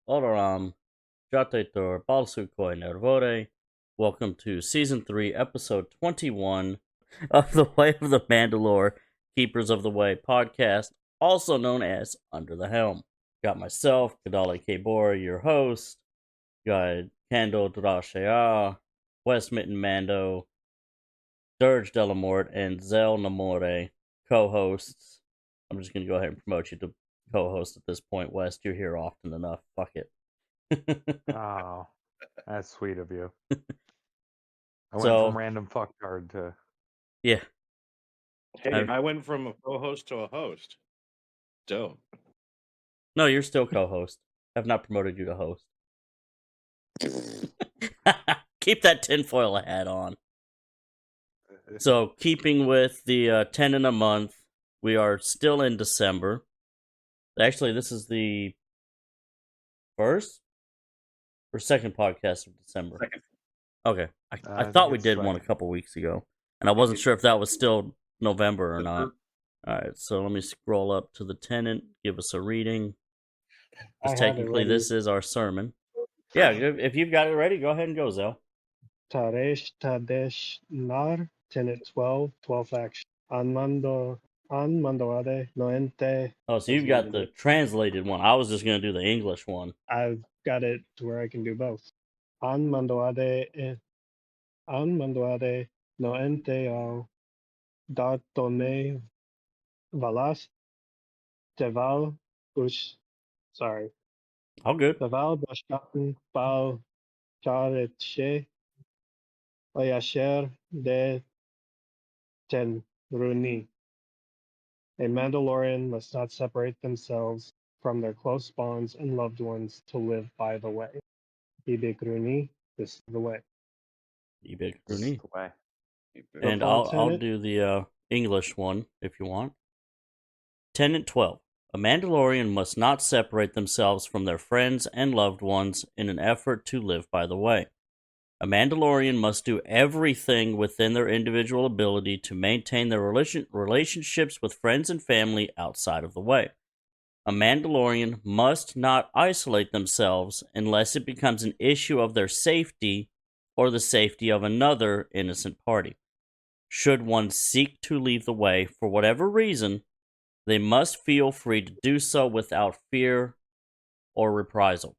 Olaram, Jatetor Balsukoi Nervore. Welcome to Season 3, Episode 21 of the Way of the Mand'alor, Keepers of the Way podcast, also known as Under the Helm. Got myself, Kadali Kabor, your host. Got Kando Drashea, West Mitten Mando, Dirge Delamort, and Zel Namore, co-hosts. I'm just going to go ahead and promote you to co-host at this point, West. You're here often enough. Fuck it. Oh, that's sweet of you. I went So, from random fucktard to yeah. Hey, I went from a co-host to a host. Dope. No, you're still co-host. I've not promoted you to host. Keep that tinfoil hat on. So, keeping with the 10 in a month, we are still in December. Actually, this is the first or second podcast of December. Second. Okay. I I thought think we it's did one a second. couple weeks ago, and I wasn't sure if that was still November or not. Alright, so let me scroll up to the Tenet, give us a reading. Because technically this is our sermon. Yeah, if you've got it ready, go ahead and go, Zell. Taresh Tadesh Nar, Tenet 12, 12th action. Anmando Ade Noente. Oh, so you've got the translated one. I was just going to do the English one. I've got it to where I can do both. Anmando Ade Noente ao Dartone Valas Deval Bush. Sorry. All good. Deval Bashatan Bal Charetche Oyasher de Ten Runi. A Mandalorian must not separate themselves from their close bonds and loved ones to live by the way. Ibik Runi, this is the way. Ibik This is Runi. the way. And I'll do the English one if you want. Tenet 12. A Mandalorian must not separate themselves from their friends and loved ones in an effort to live by the way. A Mandalorian must do everything within their individual ability to maintain their relationships with friends and family outside of the way. A Mandalorian must not isolate themselves unless it becomes an issue of their safety or the safety of another innocent party. Should one seek to leave the way for whatever reason, they must feel free to do so without fear or reprisal.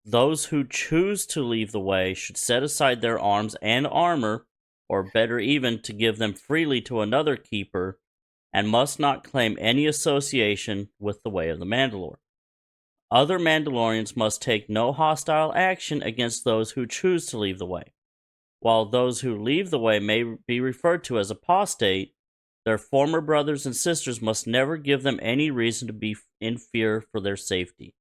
Those who choose to leave the way should set aside their arms and armor, or better even, to give them freely to another keeper, and must not claim any association with the Way of the Mand'alor. Other Mandalorians must take no hostile action against those who choose to leave the way. While those who leave the way may be referred to as apostate, their former brothers and sisters must never give them any reason to be in fear for their safety.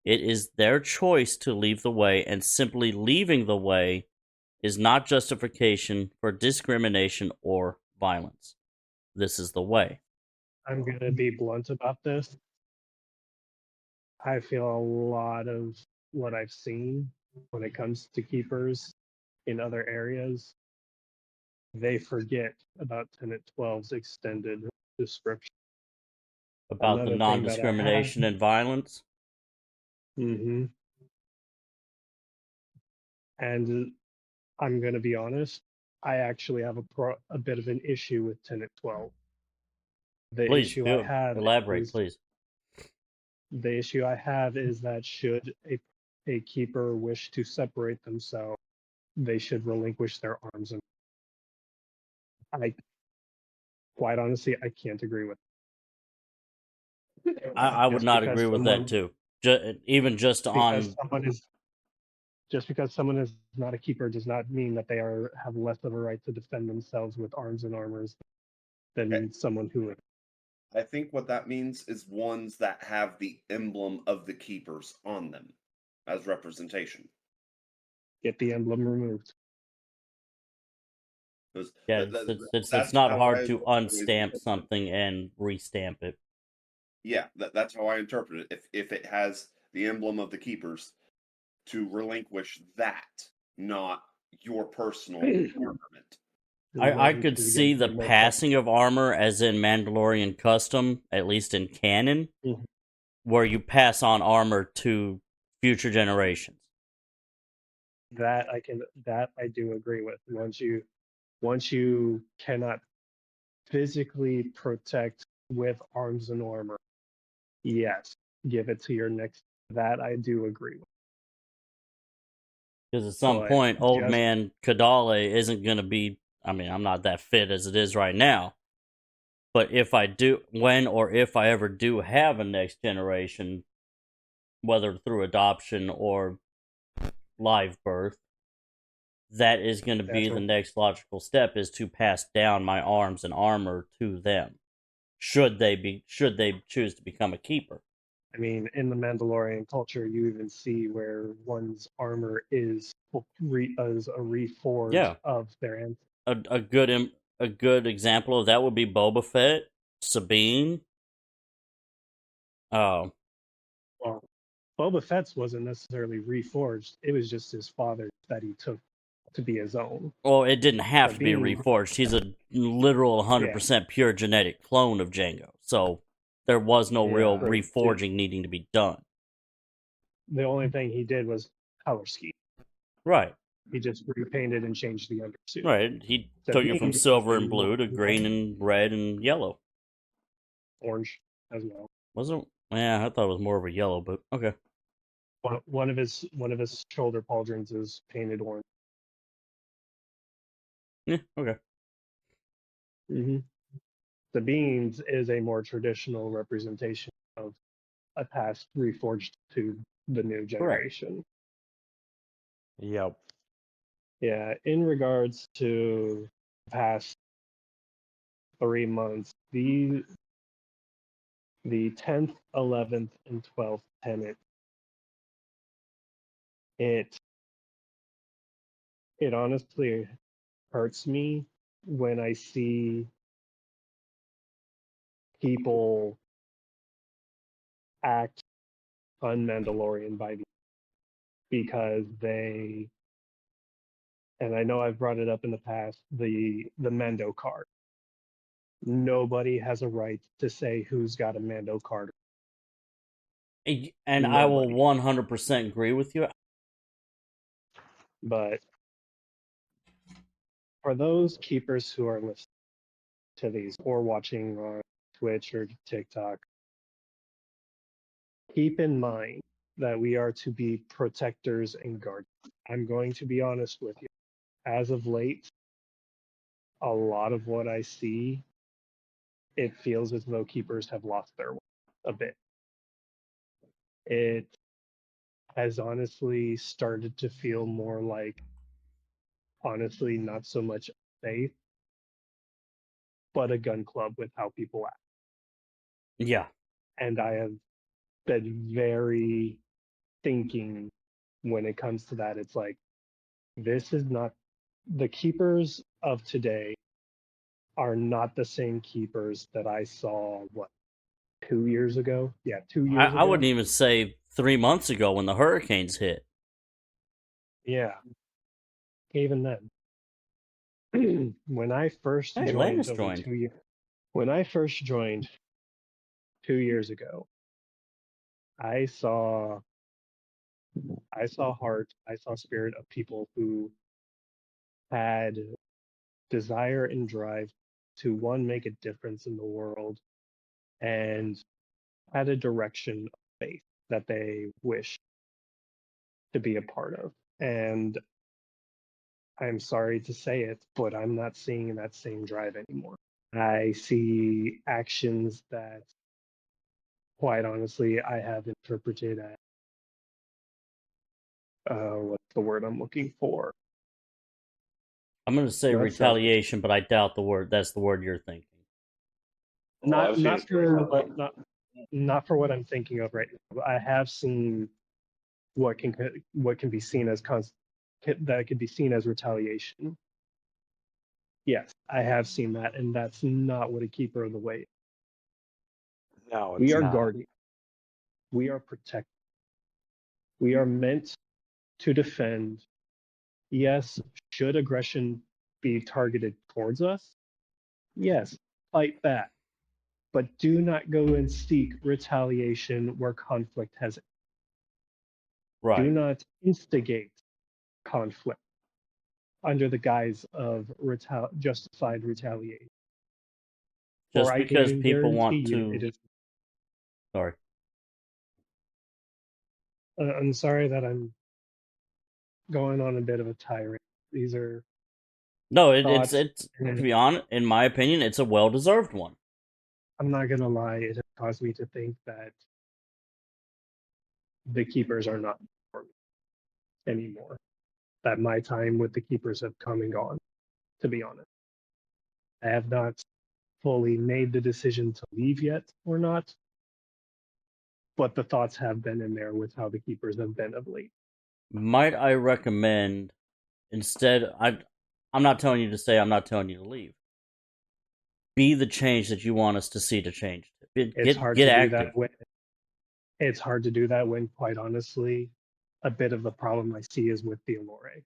It is their choice to leave the way, and simply leaving the way is not justification for discrimination or violence. This is the way. I'm going to be blunt about this. I feel a lot of what I've seen when it comes to keepers in other areas, they forget about Tenet 12's extended description. About the non-discrimination and violence? Mm-hmm. And I'm going to be honest, I actually have a bit of an issue with Tenet 12. Please, elaborate, please. The issue I have is that should a keeper wish to separate themselves, they should relinquish their arms. And quite honestly, I can't agree with it. I would not agree with that too. Just because someone is not a keeper does not mean that they have less of a right to defend themselves with arms and armors than someone who is. I think what that means is ones that have the emblem of the keepers on them as representation. Get the emblem removed. Yeah, it's not hard to unstamp something and restamp it. Yeah, that's how I interpret it. If it has the emblem of the keepers, to relinquish that, not your personal armament. I could see the passing of armor as in Mandalorian custom, at least in canon, where you pass on armor to future generations. That I do agree with. Once you cannot physically protect with arms and armor, yes, give it to your next. That I do agree with. Because at some But point, old just- man Kadale isn't going to be. I mean, I'm not that fit as it is right now. But if I do, when or if I ever do have a next generation, whether through adoption or live birth, that is going to be the next logical step, is to pass down my arms and armor to them. Should they choose to become a keeper. I mean, in the Mandalorian culture, you even see where one's armor is a reforge of their ancestors. A good example of that would be Boba Fett, Sabine. Well, Boba Fett's wasn't necessarily reforged. It was just his father that he took to be his own. Well, it didn't have to be reforged. He's a literal 100% pure genetic clone of Jango. So there was no real reforging needing to be done. The only thing he did was color scheme. Right. He just repainted and changed the undersuit. Right. He took it from silver and blue to green and red and yellow. Orange as well. Was it? Yeah, I thought it was more of a yellow, but okay. One of his shoulder pauldrons is painted orange. Yeah, okay. Mm-hmm. The beans is a more traditional representation of a past reforged to the new generation. Correct. Yep. Yeah, in regards to past 3 months, the 10th, 11th, and 12th Tenet, it honestly hurts me when I see people act un-Mandalorian by because they, and I know I've brought it up in the past, the Mando card. Nobody has a right to say who's got a Mando card. And Nobody. I will 100% agree with you. But for those keepers who are listening to these or watching on Twitch or TikTok, keep in mind that we are to be protectors and guardians. I'm going to be honest with you. As of late, a lot of what I see, it feels as though keepers have lost their way a bit. It has honestly started to feel more like, honestly, not so much faith, but a gun club with how people act. Yeah. And I have been very thinking when it comes to that. It's like, this is not, the keepers of today are not the same keepers that I saw, 2 years ago? Yeah, 2 years ago. I wouldn't even say 3 months ago when the hurricanes hit. Yeah. Even then. When I first joined over 2 years, when I first joined 2 years ago, I saw heart, I saw spirit of people who had desire and drive to, one, make a difference in the world, and had a direction of faith that they wish to be a part of. And I'm sorry to say it, but I'm not seeing that same drive anymore. I see actions that, quite honestly, I have interpreted as, what's the word I'm looking for? I'm going to say retaliation, but I doubt that's the word you're thinking. Not for what I'm thinking of right now. I have seen what can be seen as that could be seen as retaliation. Yes, I have seen that, and that's not what a keeper of the way is. No, we are guardians. We are protectors. We are meant to defend. Yes, should aggression be targeted towards us? Yes, fight back. But do not go and seek retaliation where conflict has. Right. Do not instigate conflict under the guise of justified retaliation. Just Or I because can people guarantee want you to. it is. Sorry. I'm sorry that I'm going on a bit of a tirade. These are No, it's thoughts. to be honest, in my opinion, it's a well-deserved one. I'm not gonna lie, it has caused me to think that the keepers are not for me anymore. That my time with the keepers have come and gone, to be honest. I have not fully made the decision to leave yet or not, but the thoughts have been in there with how the keepers have been of late. Might I recommend instead? I'm not telling you to stay. I'm not telling you to leave. Be the change that you want us to see to change. It's hard get to active. do that when it's hard to do that when, quite honestly, a bit of the problem I see is with the Allure.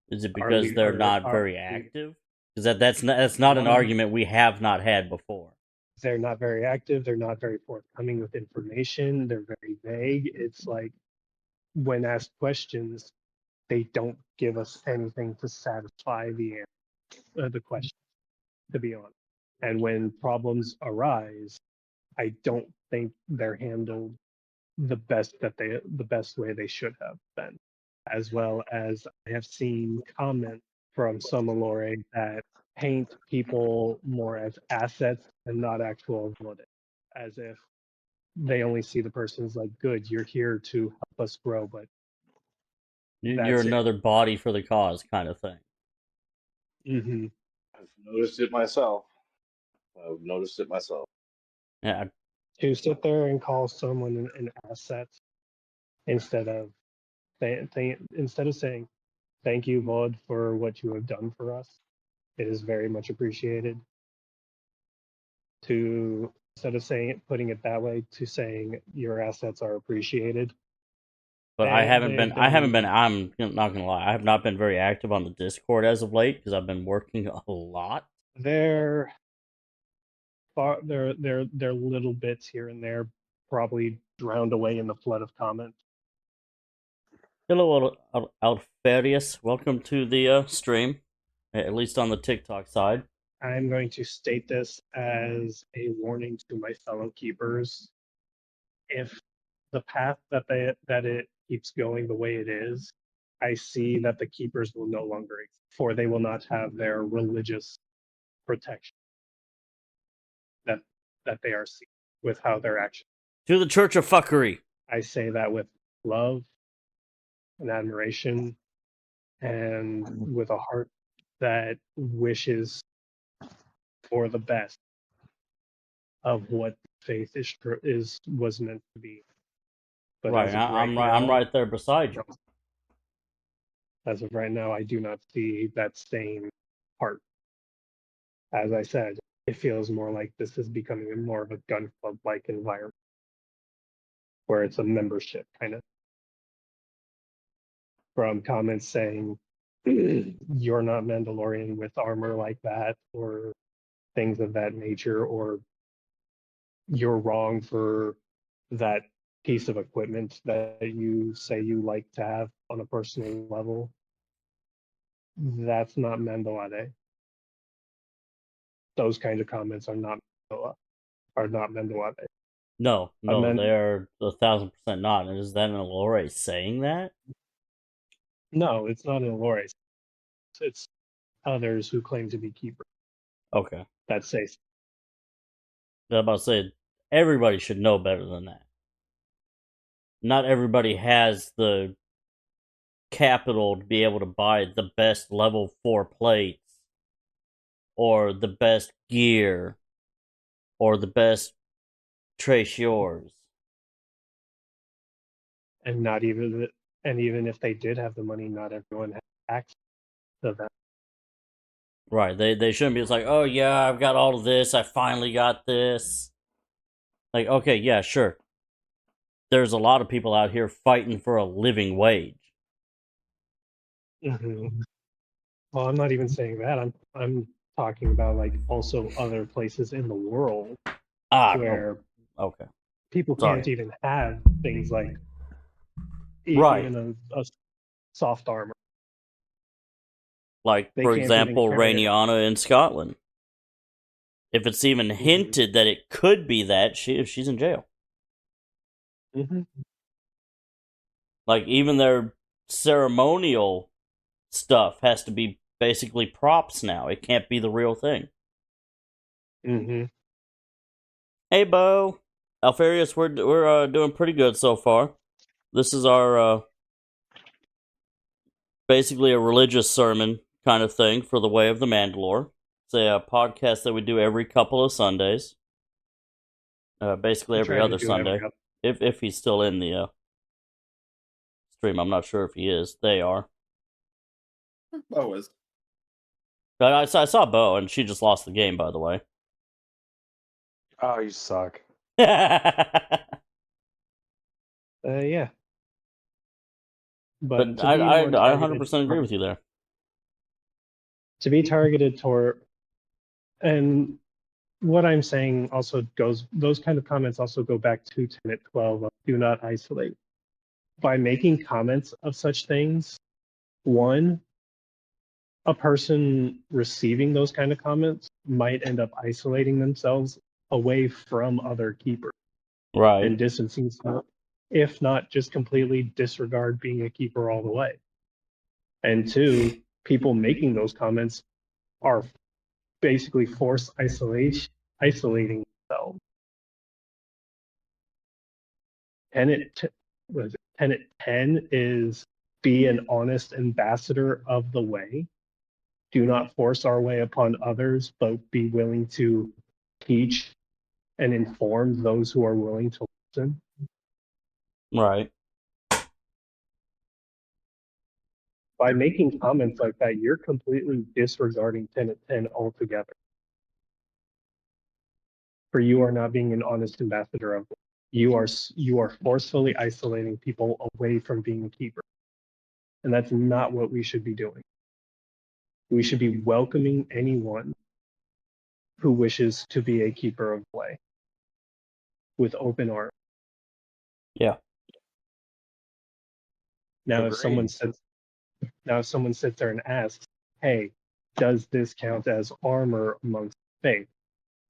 Is it because they're not very active? Because that's not an argument we have not had before. They're not very active. They're not very forthcoming with information. They're very vague. It's like when asked questions, they don't give us anything to satisfy the question, to be honest. And when problems arise, I don't think they're handled the best way they should have been. As well as I have seen comments from some Allure that paint people more as assets and not actual ability, as if they only see the person as like, good, you're here to help us grow, but You're another body for the cause, kind of thing. Mm-hmm. I've noticed it myself. Yeah. To sit there and call someone an asset instead of saying thank you, Vod, for what you have done for us, it is very much appreciated. To instead of putting it that way, to saying your assets are appreciated. But I haven't been. I'm not gonna lie. I have not been very active on the Discord as of late because I've been working a lot. They're little bits here and there, probably drowned away in the flood of comments. Hello, Alfarius. Welcome to the stream, at least on the TikTok side. I'm going to state this as a warning to my fellow keepers. If the path that it keeps going the way it is, I see that the keepers will no longer exist, for they will not have their religious protection that they are seeking with how they're actions. To the Church of Fuckery. I say that with love and admiration, and with a heart that wishes for the best of what faith was meant to be. But right, I'm right there beside you. As of right now, I do not see that same heart. As I said, it feels more like this is becoming more of a gun club-like environment, where it's a membership kind of. From comments saying you're not Mandalorian with armor like that, or things of that nature, or you're wrong for that piece of equipment that you say you like to have on a personal level. That's not Mandalore. Those kind of comments are not Mandalore. No, they're 1,000% not. And is that an Allure saying that? No, it's not an Allure. It's others who claim to be keepers. Okay. That say. I was about to say, everybody should know better than that. Not everybody has the capital to be able to buy the best level 4 plates, or the best gear, or the best Traceurs. And even if they did have the money, not everyone has access to that. Right, they shouldn't be just like, oh yeah, I've got all of this, I finally got this. Like, okay, yeah, sure. There's a lot of people out here fighting for a living wage. Mm-hmm. Well, I'm not even saying that. I'm talking about like also other places in the world where okay, people can't even have things like Right. even a soft armor. Like, They for can't even example, carry it. Rainiana in Scotland. If it's even hinted that it could be that, she's in jail. Mm-hmm. Like, even their ceremonial stuff has to be basically props now. It can't be the real thing. Mm-hmm. Hey, Bo. Alfarius, we're doing pretty good so far. This is our basically a religious sermon kind of thing for the Way of the Mand'alor. It's a podcast that we do every couple of Sundays. Basically every other Sunday. If he's still in the stream. I'm not sure if he is. They are. Bo is. I saw Bo, and she just lost the game, by the way. Oh, you suck. Yeah. But to be I more targeted, 100% agree with you there. To be targeted toward, and what I'm saying also goes, those kind of comments also go back to Tenet 12 of do not isolate. By making comments of such things, one, a person receiving those kind of comments might end up isolating themselves away from other keepers Right. and distancing themselves, if not just completely disregard being a keeper all the way. And two, people making those comments are basically isolating themselves. Tenet 10 is be an honest ambassador of the way. Do not force our way upon others, but be willing to teach and inform those who are willing to listen. Right. By making comments like that, you're completely disregarding Tenet 10 altogether. For you are not being an honest ambassador of the way. You are forcefully isolating people away from being a keeper. And that's not what we should be doing. We should be welcoming anyone who wishes to be a keeper of the way with open arms. Yeah. Now, Agreed. if someone sits there and asks, "Hey, does this count as armor amongst faith?"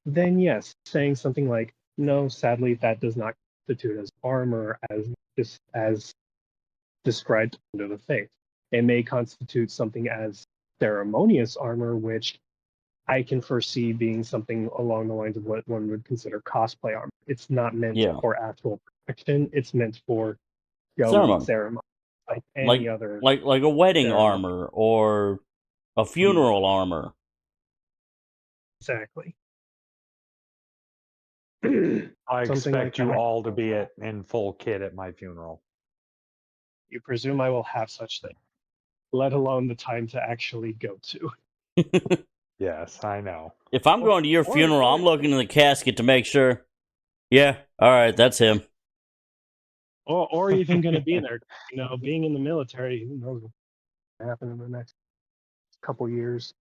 Then yes, saying something like, "No, sadly, that does not constitute as armor as described under the faith. It may constitute something as ceremonious armor, which I can foresee being something along the lines of what one would consider cosplay armor. It's not meant for actual protection. It's meant for ceremony, like any other, like a wedding ceremony. armor or a funeral armor. Exactly. I Something expect like you that. all to be in full kit at my funeral. You presume I will have such things, let alone the time to actually go to. Yes, I know. If I'm going to your funeral, I'm looking in the casket to make sure. Yeah, all right, that's him. Or even going to be there. You know, being in the military, who knows what's going to happen in the next couple years.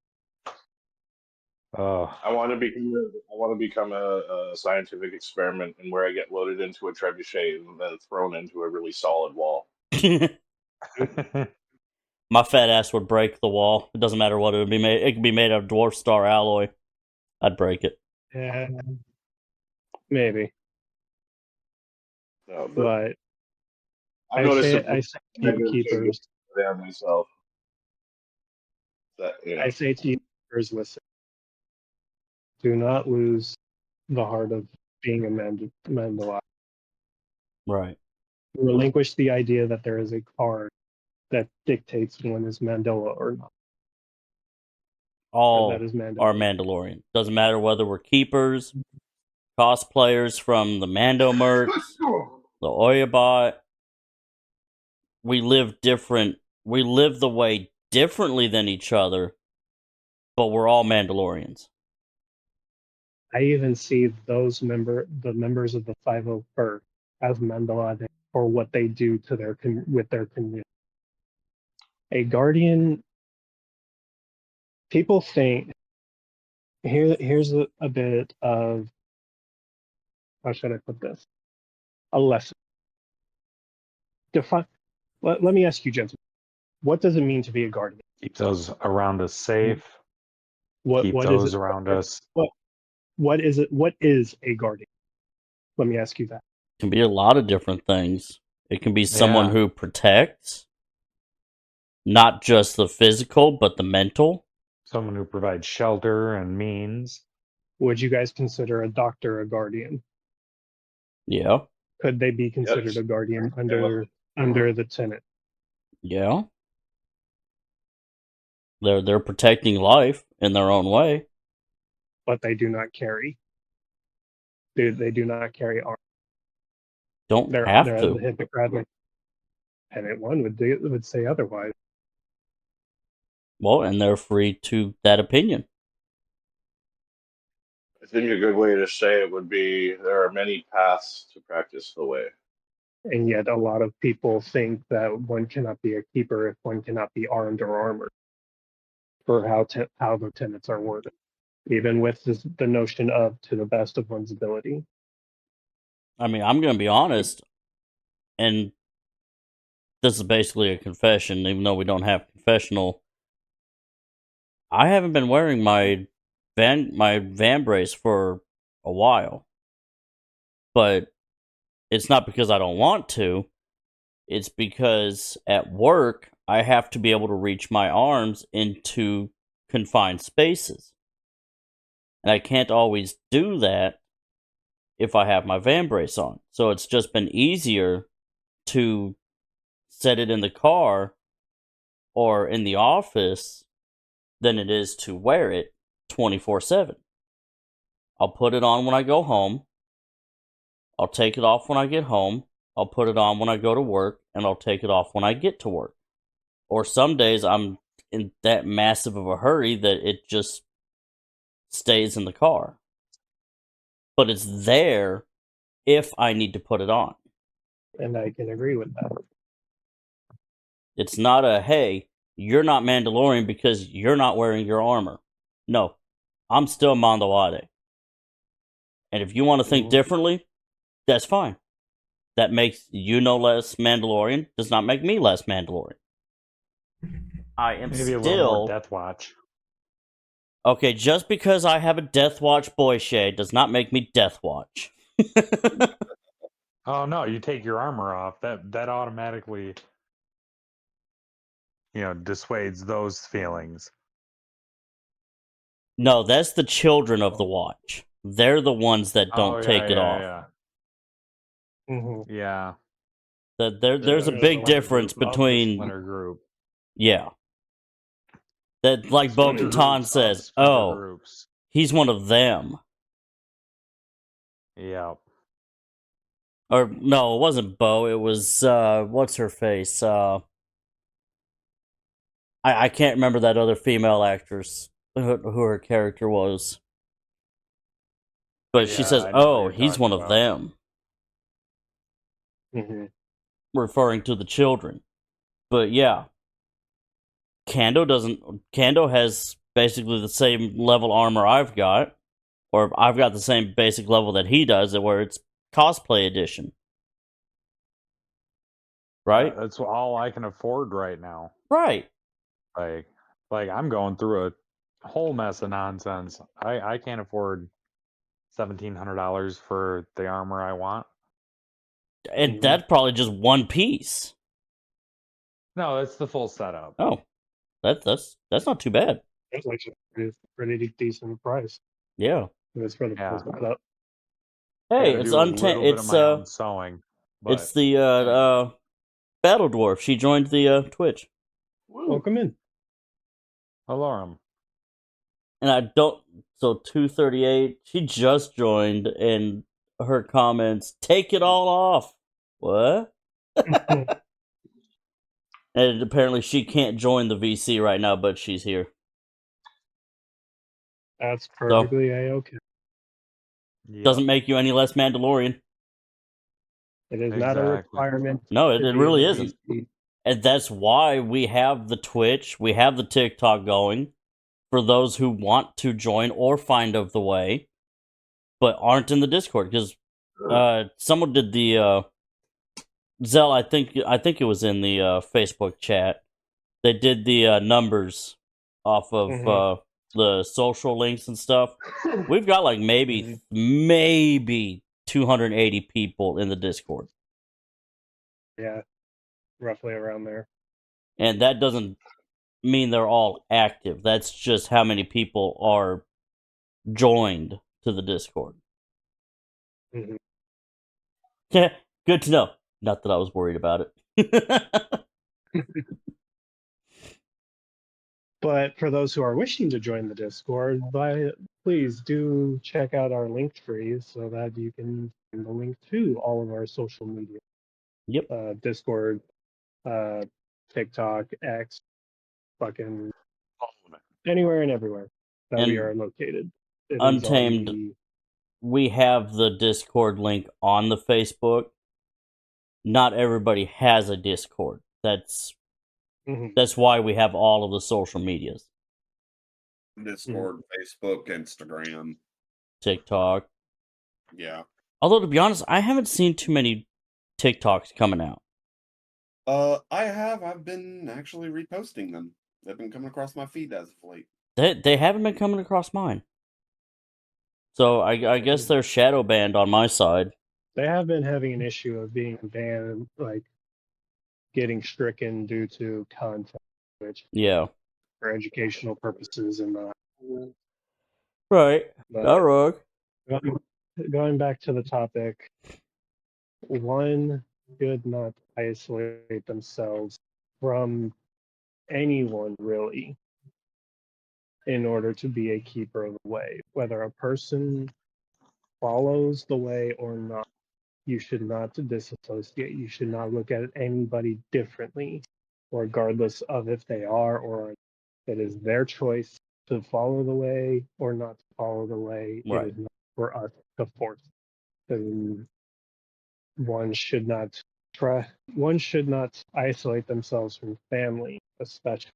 I want to become a scientific experiment, and where I get loaded into a trebuchet and then thrown into a really solid wall. My fat ass would break the wall. It doesn't matter what it would be made. It could be made of dwarf star alloy. I'd break it. Yeah, maybe. No, But I noticed I say to you keepers, there myself. That, you know. I say to you keepers, listen, do not lose the heart of being a Mandalor. Right. Relinquish the idea that there is a card that dictates one is Mandela or not. All that is are Mandalorian. Doesn't matter whether we're keepers, cosplayers from the Mando mercs, the Oyabot. We live different. We live the way differently than each other, but we're all Mandalorians. I even see the members of the 501st as Mandalorian for what they do to with their community. A guardian. People think here's a bit of, how should I put this? A lesson. Let me ask you, gentlemen, what does it mean to be a guardian? Keep those around us safe. Keep What is those it? around us. What is it? What is a guardian? Let me ask you that. It can be a lot of different things. It can be someone Yeah. who protects, not just the physical, but the mental. Someone who provides shelter and means. Would you guys consider a doctor a guardian? Yeah, Could they be considered Yes. a guardian under the tenet? yeah. They're protecting life in their own way. But they do not carry. They do not carry arms. Don't They're have the to. Hippocratic tenet one would say otherwise. Well, and they're free to that opinion. I think a good way to say it would be there are many paths to practice the way. And yet, a lot of people think that one cannot be a keeper if one cannot be armed or armored. For how the tenets are worded, even with the notion of to the best of one's ability. I mean, I'm going to be honest, and this is basically a confession, even though we don't have confessional. I haven't been wearing my van brace for a while, but it's not because I don't want to. It's because at work I have to be able to reach my arms into confined spaces, and I can't always do that if I have my van brace on. So it's just been easier to set it in the car or in the office than it is to wear it 24/7. I'll put it on when I go home. I'll take it off when I get home. I'll put it on when I go to work, and I'll take it off when I get to work. Or some days I'm in that massive of a hurry that it just stays in the car. But it's there if I need to put it on. And I can agree with that. It's not a, hey, you're not Mandalorian because you're not wearing your armor. No, I'm still Mandalore. And if you want to think differently, that's fine. That makes you no less Mandalorian, does not make me less Mandalorian. I am Maybe a little still... more Death Watch. Okay, just because I have a Death Watch boy shade does not make me Death Watch. Oh no, you take your armor off. That automatically, dissuades those feelings. No, that's the children of the watch. They're the ones that don't take it off. Mm-hmm. Yeah. There's a big difference between... Splinter group. Yeah. That, like Bo-Katan says, oh, groups. He's one of them. Yeah. Or, no, it wasn't Bo, it was, what's her face? I can't remember that other female actress, who her character was. But she says, oh, he's one of them. Mm-hmm. Referring to the children. But yeah. Kando has basically the same level armor I've got. Or I've got the same basic level that he does, where it's cosplay edition. Right? That's all I can afford right now. Right. Like I'm going through a whole mess of nonsense. I can't afford $1,700 for the armor I want. And that's probably just one piece. No, it's the full setup. Oh, that's not too bad. That's actually a pretty decent price. Yeah. It's for the full setup. Hey, it's sewing. It's the Battle Dwarf. She joined the Twitch. Welcome in. Alorum. And I don't. So 238. She just joined, and her comments, take it all off. What? And apparently she can't join the VC right now, but she's here. That's perfectly A-okay. Yep. Doesn't make you any less Mandalorian. It is not a requirement. No, it really isn't. VC. And that's why we have the Twitch, we have the TikTok going, for those who want to join or find of the way, but aren't in the Discord. Because someone did the Zell, I think it was in the Facebook chat. They did the numbers off of the social links and stuff. We've got like maybe 280 people in the Discord. Yeah, roughly around there. And that doesn't mean they're all active. That's just how many people are joined to the Discord. Mm-hmm. Yeah, good to know. Not that I was worried about it. But for those who are wishing to join the Discord, please do check out our link tree so that you can find the link to all of our social media. Yep. Discord, TikTok, X, fucking anywhere and everywhere that and we are located. Untamed, we have the Discord link on the Facebook. Not everybody has a Discord. That's why we have all of the social medias. Discord, Facebook, Instagram, TikTok. Yeah. Although, to be honest, I haven't seen too many TikToks coming out. I have. I've been actually reposting them. They've been coming across my feed as of late. They haven't been coming across mine. So I guess they're shadow banned on my side. They have been having an issue of being banned, like getting stricken due to content, which for educational purposes and right. Not wrong. Going back to the topic, one should not isolate themselves from anyone really in order to be a keeper of the way. Whether a person follows the way or not, you should not disassociate. You should not look at anybody differently, regardless of if they are or aren't. It is their choice to follow the way or not to follow the way. Right. It is not for us to force. And one should not isolate themselves from family, especially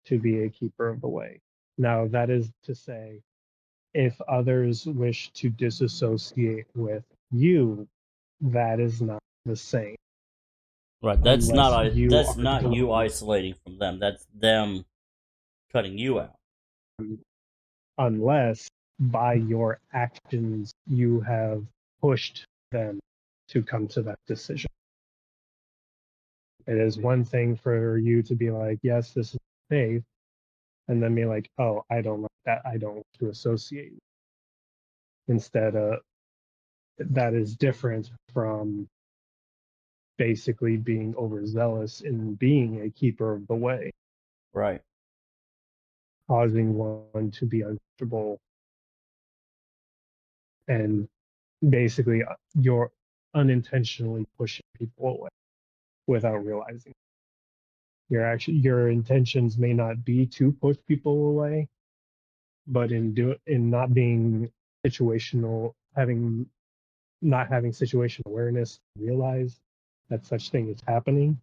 to be a keeper of the way. Now, that is to say, if others wish to disassociate with you, that is not the same. Right. That's not you isolating from them. That's them cutting you out. Unless by your actions you have pushed them to come to that decision. It is one thing for you to be like, yes, this is safe, and then be like, oh, I don't like that. I don't want to associate. Instead, that is different from basically being overzealous in being a keeper of the way. Right. Causing one to be uncomfortable. And basically, you're unintentionally pushing people away without realizing. Your intentions may not be to push people away, but in not being situational, not having situational awareness, realize that such thing is happening,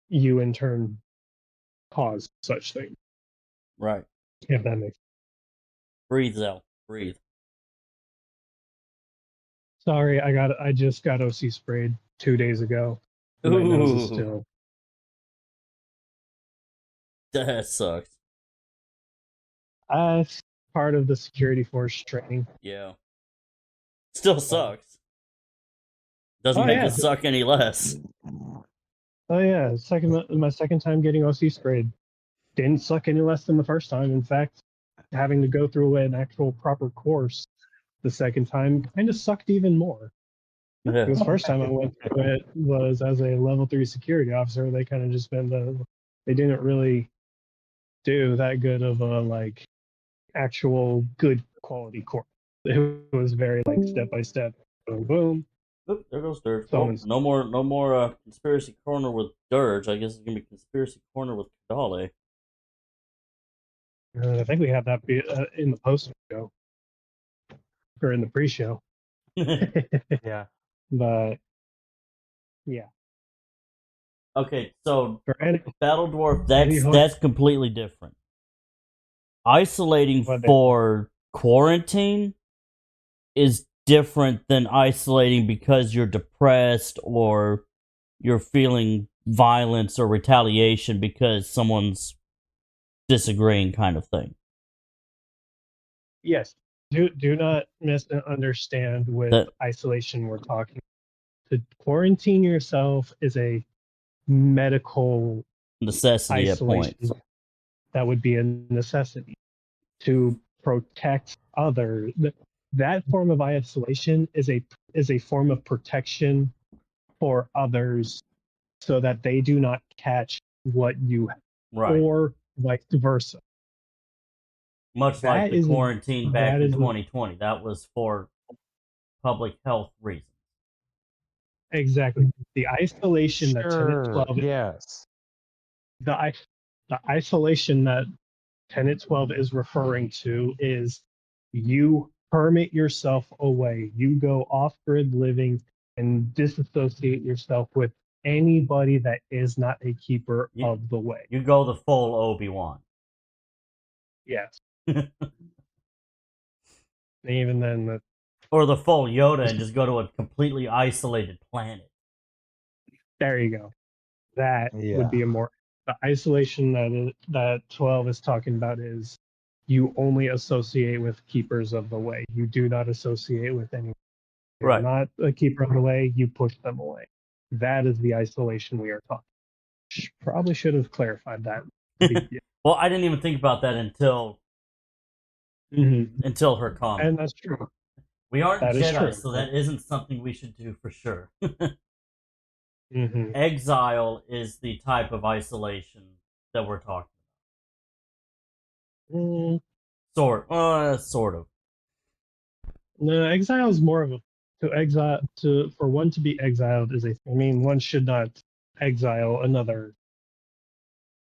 you in turn cause such thing. Right. If that makes sense. Breathe, Zell. Breathe. Sorry, I just got OC sprayed 2 days ago. My nose is still. That sucks. It's part of the security force training. Yeah. Still sucks. Doesn't make it suck any less. Oh yeah, my second time getting OC sprayed didn't suck any less than the first time. In fact, having to go through an actual proper course the second time kind of sucked even more. Yeah. Because the first time I went through it was as a level 3 security officer. They kind of just they didn't really do that good of a actual good quality course. It was very step by step, boom, boom. Oop, there goes Dirge. Oh, no more Conspiracy Corner with Dirge. I guess it's gonna be Conspiracy Corner with Kadale. I think we have that in the post show or in the pre-show. Yeah. But yeah. Okay, so Battle Dwarf, that's completely different. Isolating for quarantine is different than isolating because you're depressed or you're feeling violence or retaliation because someone's disagreeing, kind of thing. Yes. Do not misunderstand with That isolation we're talking. To quarantine yourself is a medical necessity at isolation. points. That would be a necessity to protect others. That form of isolation is a form of protection for others so that they do not catch what you have, Right. or vice versa. Much That like the is a- quarantine back that in is a- 2020. That was for public health reasons. Exactly. The isolation that Tenet Sure. 12 Yes. the isolation that Tenet 12 is referring to is you permit yourself away. You go off grid living and disassociate yourself with anybody that is not a keeper of the way. You go the full Obi-Wan. Yes. Even then, or the full Yoda and just go to a completely isolated planet. There you go. That Yeah. would be a more the isolation that 12 is talking about is you only associate with keepers of the way. You do not associate with anyone. You're Right. not a keeper of the way, you push them away. That is the isolation we are talking. Probably should have clarified that. Well, I didn't even think about that until her comment. And that's true. We aren't That is Jedi, true. so that isn't something we should do for sure. Mm-hmm. Exile is the type of isolation that we're talking about. Sort of. No, exile is more of a for one to be exiled is one should not exile another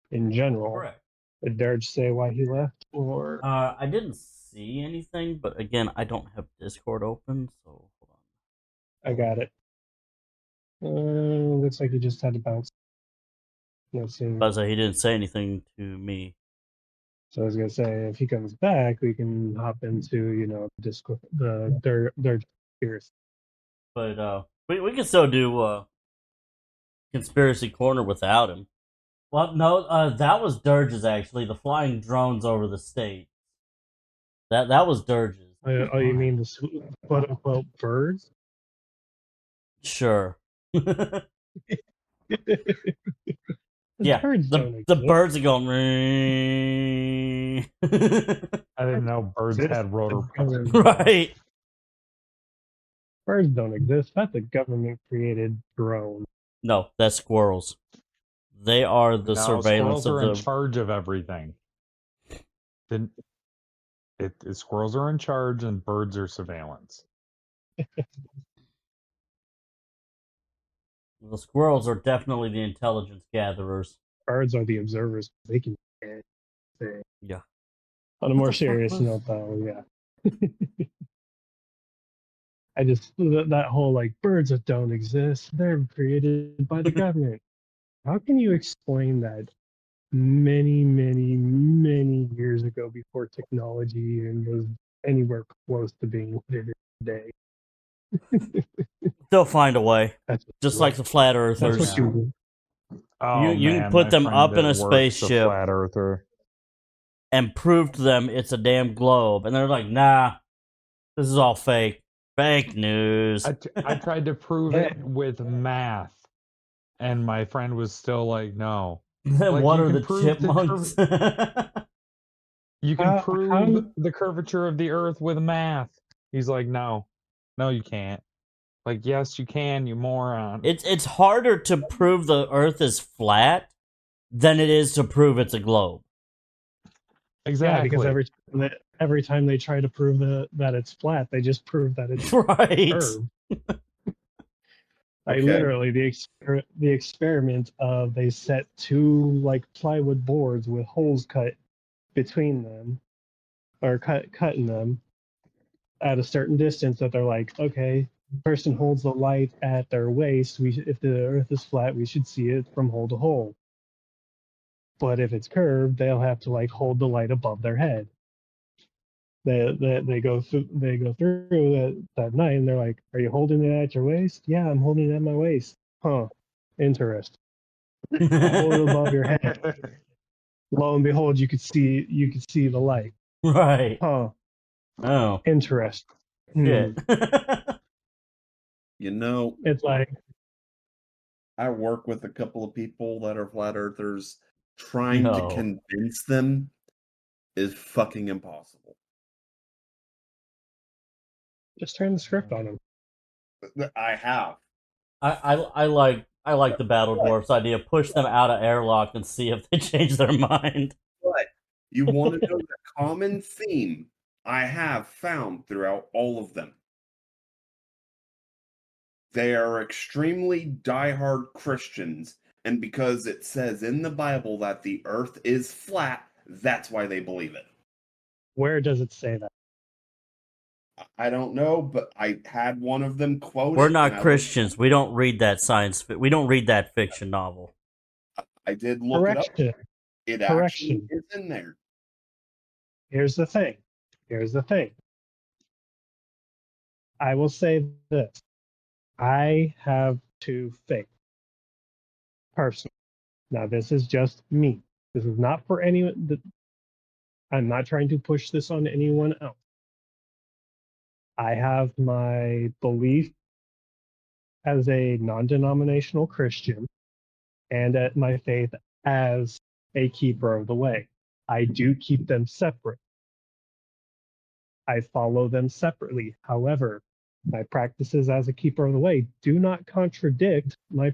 in general. Correct. Did Dirge say why he left? Or I didn't see anything, but again, I don't have Discord open, so hold on. I got it. Looks like he just had to bounce. Let's see. But he didn't say anything to me. So I was gonna say, if he comes back, we can hop into Discord, the Dirge conspiracy. But we can still do Conspiracy Corner without him. Well, no, that was Dirge's actually. The flying drones over the state. That was Dirge's. Oh, you mean the quote unquote birds? Sure. Yeah, the birds are going. I didn't know birds had rotor. Right. Birds don't exist. That's a government-created drone. No, that's squirrels. They are the surveillance squirrels are of in charge of everything. Squirrels are in charge and birds are surveillance. The squirrels are definitely the intelligence gatherers. Birds are the observers. They can say. Yeah. On a more serious note, though, yeah. That whole birds that don't exist, they're created by the government. How can you explain that many, many, many years ago before technology and was anywhere close to being what it is today? They'll find a way. Just like the flat earthers. That's what you you can put them up in a spaceship flat earther and prove to them it's a damn globe, and they're like, "Nah, this is all fake news." I tried to prove it with math, and my friend was still like, "No." What are the chipmunks? You can prove the curvature of the Earth with math. He's like, "No, you can't." Like, yes, you can, you moron. It's harder to prove the Earth is flat than it is to prove it's a globe. Exactly. Yeah, because every time they try to prove that it's flat, they just prove that it's right. curved. Literally, the experiment of they set two plywood boards with holes cut between them, or cut in them at a certain distance that they're like, okay, person holds the light at their waist. If the Earth is flat, we should see it from hole to hole. But if it's curved, they'll have to hold the light above their head. They go through that night, and they're like, "Are you holding it at your waist?" "Yeah, I'm holding it at my waist." "Huh, interesting." "Hold it above your head." Lo and behold, you could see the light. Right. "Huh, Oh, interesting." shit. You know, It's like, I work with a couple of people that are flat earthers. Trying to No. convince them is fucking impossible. just turn the script on them. I have. I like the Battle Dwarfs idea. Push them out of airlock and see if they change their mind. But you want to know the common theme I have found throughout all of them? They are extremely diehard Christians, and because it says in the Bible that the earth is flat, that's why they believe it. Where does it say that? I don't know, but I had one of them quote We're it. not Christians. We don't read that we don't read that fiction novel. I did look it up. Correction. It Correction. actually is in there. Here's the thing. I will say this. I have two faiths. Personally. Now, this is just me. This is not for anyone. I'm not trying to push this on anyone else. I have my belief as a non-denominational Christian and at my faith as a keeper of the way. I do keep them separate. I follow them separately. However, my practices as a keeper of the way do not contradict my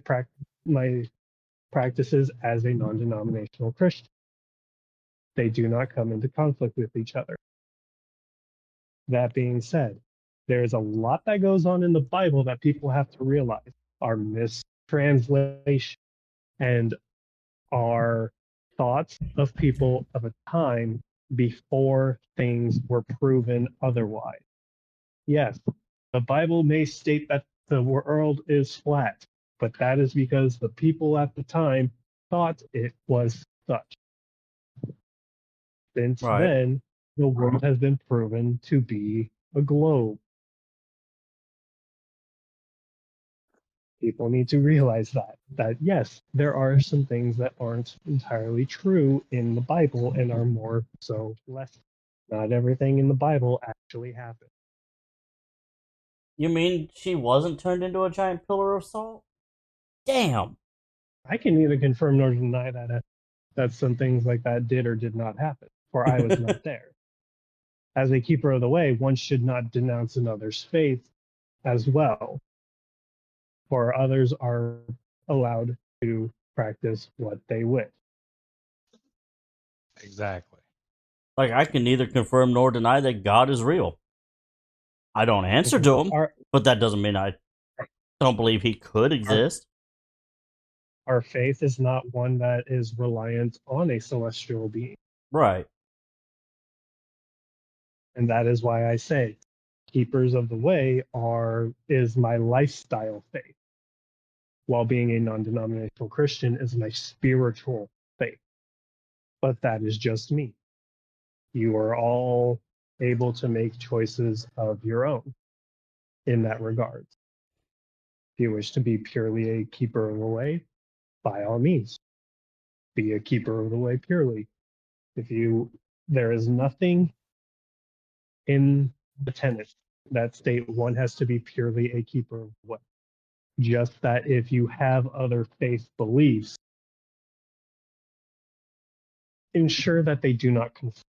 practices as a non-denominational Christian. They do not come into conflict with each other. That being said, there's a lot that goes on in the Bible that people have to realize are mistranslation and are thoughts of people of a time before things were proven otherwise. Yes, the Bible may state that the world is flat, but that is because the people at the time thought it was such. Since then, the world has been proven to be a globe. People need to realize that yes, there are some things that aren't entirely true in the Bible and are more so less. Not everything in the Bible actually happened. You mean she wasn't turned into a giant pillar of salt? Damn. I can neither confirm nor deny that some things like that did or did not happen, for I was not there. As a keeper of the way, one should not denounce another's faith as well, for others are allowed to practice what they wish. Exactly. Like, I can neither confirm nor deny that God is real. I don't answer to him, but that doesn't mean I don't believe he could exist. Our faith is not one that is reliant on a celestial being. Right. And that is why I say keepers of the way is my lifestyle faith, while being a non-denominational Christian is my spiritual faith. But that is just me. You are all able to make choices of your own in that regard. If you wish to be purely a keeper of the way, by all means, be a keeper of the way purely. There is nothing in the tenets that state one has to be purely a keeper of the way. Just that if you have other faith beliefs, ensure that they do not conflict.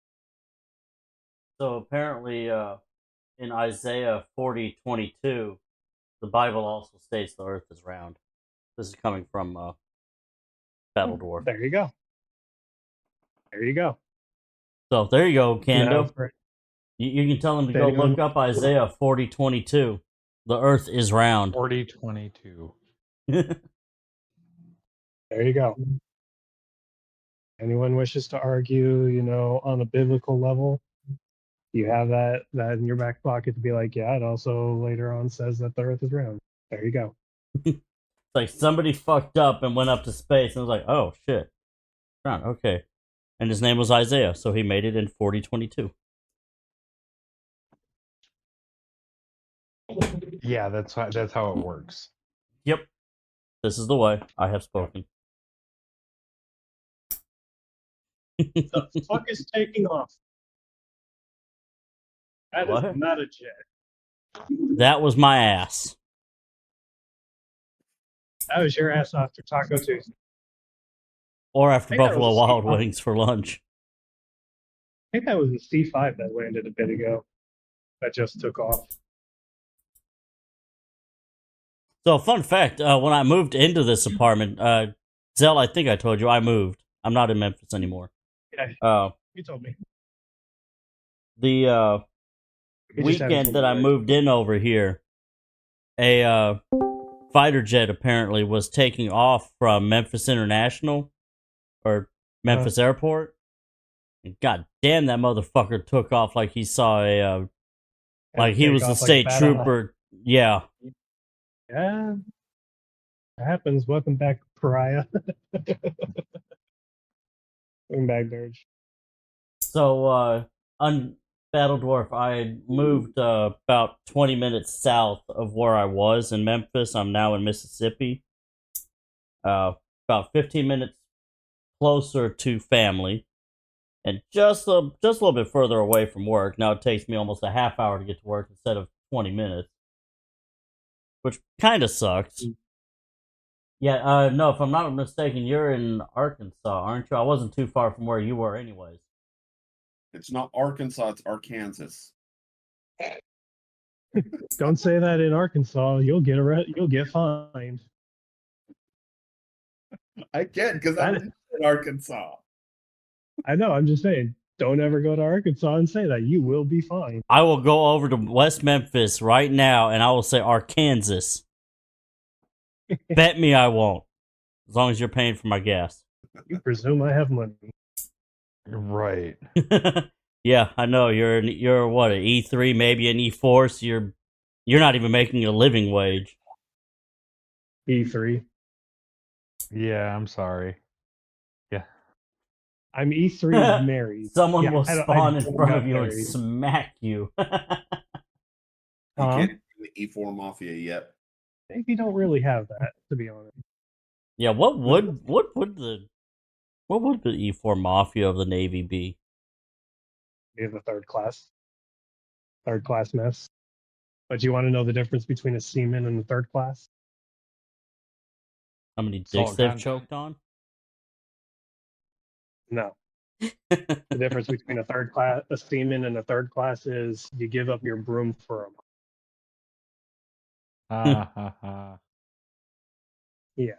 So apparently, in Isaiah 40:22, the Bible also states the earth is round. This is coming from Battle Dwarf. There you go. So there you go, Kando. Now, You can tell them to go look up Isaiah 40:22. The earth is round. 40:22. There you go. Anyone wishes to argue, on a biblical level, you have that in your back pocket to be like, yeah, it also later on says that the earth is round. There you go. It's like somebody fucked up and went up to space and was like, oh shit. Round, okay. And his name was Isaiah, so he made it in 40:22. Yeah, that's how it works. Yep. This is the way. I have spoken. The fuck is taking off? That is What? not a jet. That was my ass. That was your ass after Taco Tuesday. Or after I think that Buffalo was a Wild C5. Wings for lunch. I think that was a C5 that landed a bit ago. That just took off. So, fun fact, when I moved into this apartment, Zell, I think I told you I moved. I'm not in Memphis anymore. Yeah, you told me. The You just haven't weekend told that me I where. moved in over here, a fighter jet apparently was taking off from Memphis International or Memphis Airport. And god damn, that motherfucker took off like he saw a like he was a state trooper. Yeah. Yeah, it happens. Welcome back, Pariah. Welcome back, Dirge. So, on Battle Dwarf, I moved about 20 minutes south of where I was in Memphis. I'm now in Mississippi. About 15 minutes closer to family, and just a little bit further away from work. Now it takes me almost a half hour to get to work instead of 20 minutes, which kind of sucks. Yeah, no, if I'm not mistaken, you're in Arkansas, aren't you? I wasn't too far from where you were anyways. It's not Arkansas, it's Arkansas. Don't say that in Arkansas. You'll get fined. I can't because I'm in Arkansas. I know. I'm just saying. Don't ever go to Arkansas and say that. You will be fined. I will go over to West Memphis right now, and I will say Arkansas. Bet me I won't, as long as you're paying for my gas. You presume I have money. Right. Yeah, I know you're what, an E3, maybe an E4. So you're not even making a living wage. E3. Yeah, I'm sorry. Yeah. I'm E3 married. Someone Yeah, will I spawn in don't front got of you and married. smack you. You can't do the E4 Mafia yet. Maybe don't really have that, to be honest. Yeah, what would the E4 Mafia of the Navy be? Be the third class mess. But you want to know the difference between a seaman and a third class? How many dicks Salt they've content. choked on? No. The difference between a seaman and a third class is you give up your broom for a month. Yeah.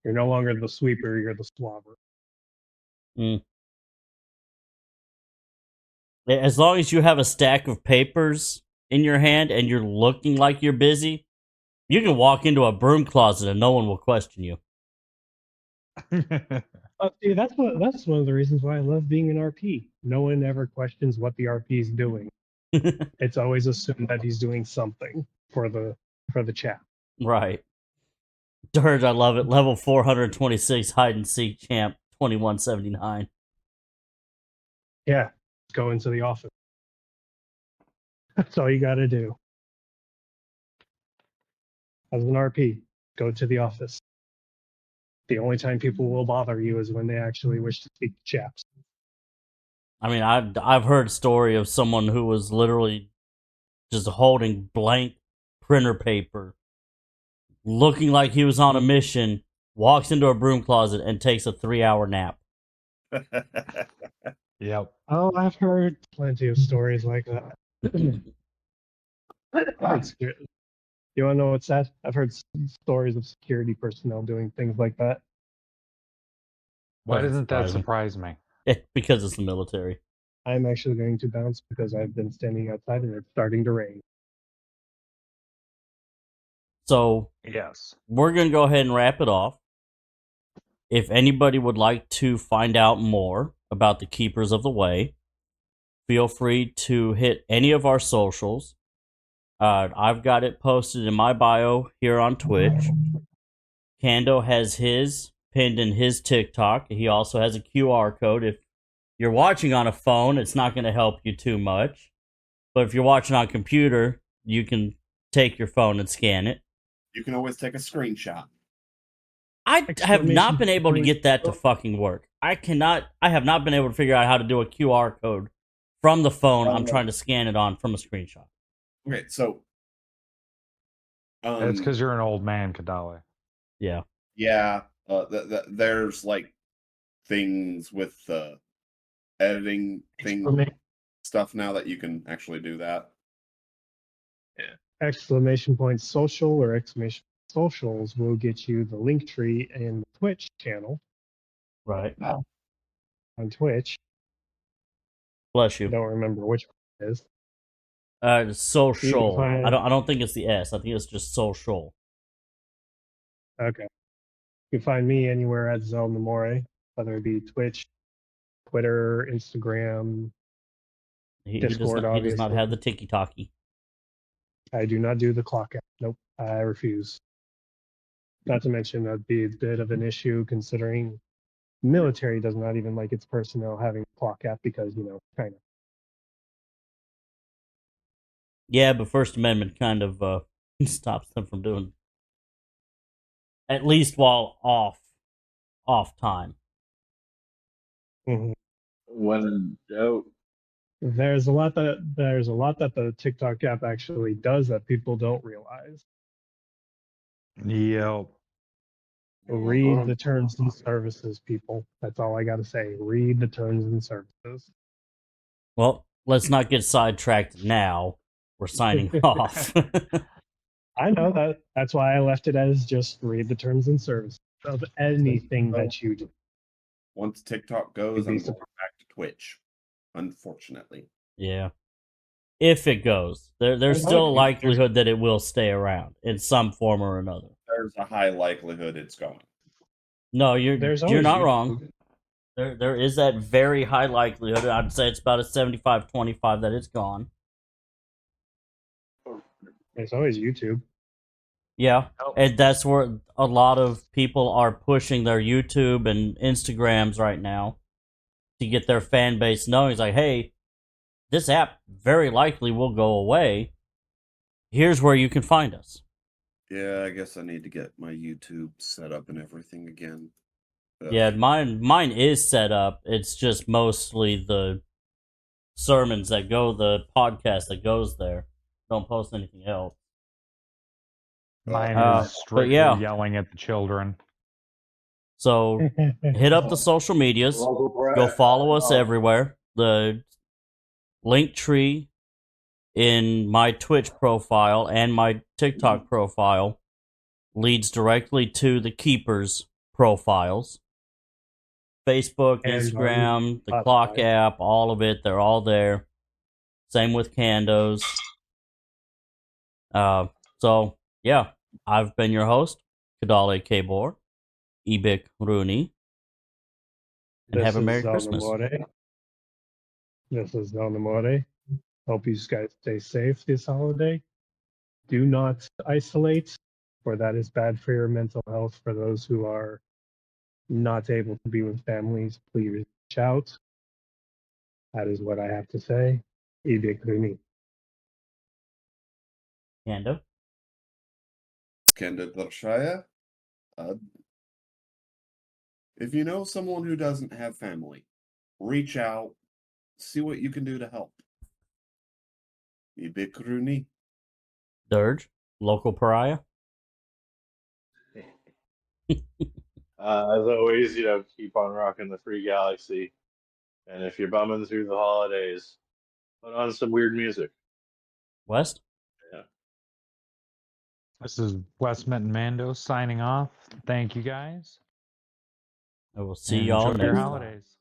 You're no longer the sweeper, you're the swabber. As long as you have a stack of papers in your hand and you're looking like you're busy, you can walk into a broom closet and no one will question you. See, that's one of the reasons why I love being an RP. No one ever questions what the RP is doing. It's always assumed that he's doing something for the chat. Right. Dirge, I love it. Level 426 hide and seek champ 2179. Yeah, go into the office. That's all you got to do. As an RP, go to the office. The only time people will bother you is when they actually wish to speak to chaps. I mean, I've heard a story of someone who was literally just holding blank printer paper, looking like he was on a mission, walks into a broom closet and takes a 3-hour nap. Yep. Oh, I've heard plenty of stories like that. You want to know what's sad? I've heard stories of security personnel doing things like that. Why Doesn't doesn't that surprise surprise me? Because it's the military. I'm actually going to bounce because I've been standing outside and it's starting to rain. So Yes. we're going to go ahead and wrap it off. If anybody would like to find out more about the Keepers of the Way, feel free to hit any of our socials. I've got it posted in my bio here on Twitch. Kando has his pinned in his TikTok. He also has a QR code. If you're watching on a phone, it's not going to help you too much. But if you're watching on a computer, you can take your phone and scan it. You can always take a screenshot. I have not been able to point. get that to fucking work. I have not been able to figure out how to do a QR code from the phone I'm trying to scan it on from a screenshot. Okay, so It's because you're an old man, Kadali. Yeah. yeah, there's like things with editing stuff now that you can actually do that. Exclamation point social or exclamation socials will get you the link tree and the Twitch channel Right. on Twitch. Bless I you. don't remember which one it is. Social. find- I don't think it's the S. I think it's just social. Okay. You can find me anywhere at Zelda More, whether it be Twitch, Twitter, Instagram. He does Discord, not obviously. have the tiki-talkie. I do not do the clock app. Nope, I refuse. Not to mention that'd be a bit of an issue considering military does not even like its personnel having a clock app because, kind of. Yeah, but First Amendment kind of stops them from doing, at least while off time. Mm-hmm. When in doubt. There's a lot that the TikTok app actually does that people don't realize. Yep. Read the terms and services, people. That's all I got to say. Read the terms and services. Well, let's not get sidetracked now. We're signing off. I know that. That's why I left it as just read the terms and services of anything that you do. Once TikTok goes, You'd be I'm going back to Twitch. Unfortunately. Yeah. If it goes. There's still a likelihood that it will stay around in some form or another. There's a high likelihood it's going. No, you're not wrong. YouTube. There is that very high likelihood. I'd say it's about a 75-25 that it's gone. There's always YouTube. Yeah, and that's where a lot of people are pushing their YouTube and Instagrams right now to get their fan base knowing. It's like, hey, this app very likely will go away. Here's where you can find us. Yeah, I guess I need to get my YouTube set up and everything again. Yeah, mine is set up. It's just mostly the sermons that go, the podcast that goes there. Don't post anything else. Mine is but strictly yeah. yelling at the children. So hit up the social medias. Go follow us everywhere. The link tree in my Twitch profile and my TikTok profile leads directly to the Keepers profiles. Facebook, And Instagram, the Spotify. Clock app, all of it. They're all there. Same with Candos. So, yeah. I've been your host, Kadale Kabor, Ibik Rooney. And have a Merry Christmas. This is Don Amore. Hope you guys stay safe this holiday. Do not isolate, for that is bad for your mental health. For those who are not able to be with families, please reach out. That is what I have to say. Ibik Rooney. Kando. Skenda Darshaya. If you know someone who doesn't have family, reach out, see what you can do to help. Ibik Rooney. Dirge, local pariah. As always, keep on rocking the free galaxy. And if you're bumming through the holidays, put on some weird music. West? Yeah. This is Wes Mando signing off. Thank you guys. I will see And y'all enjoy next your time. holidays.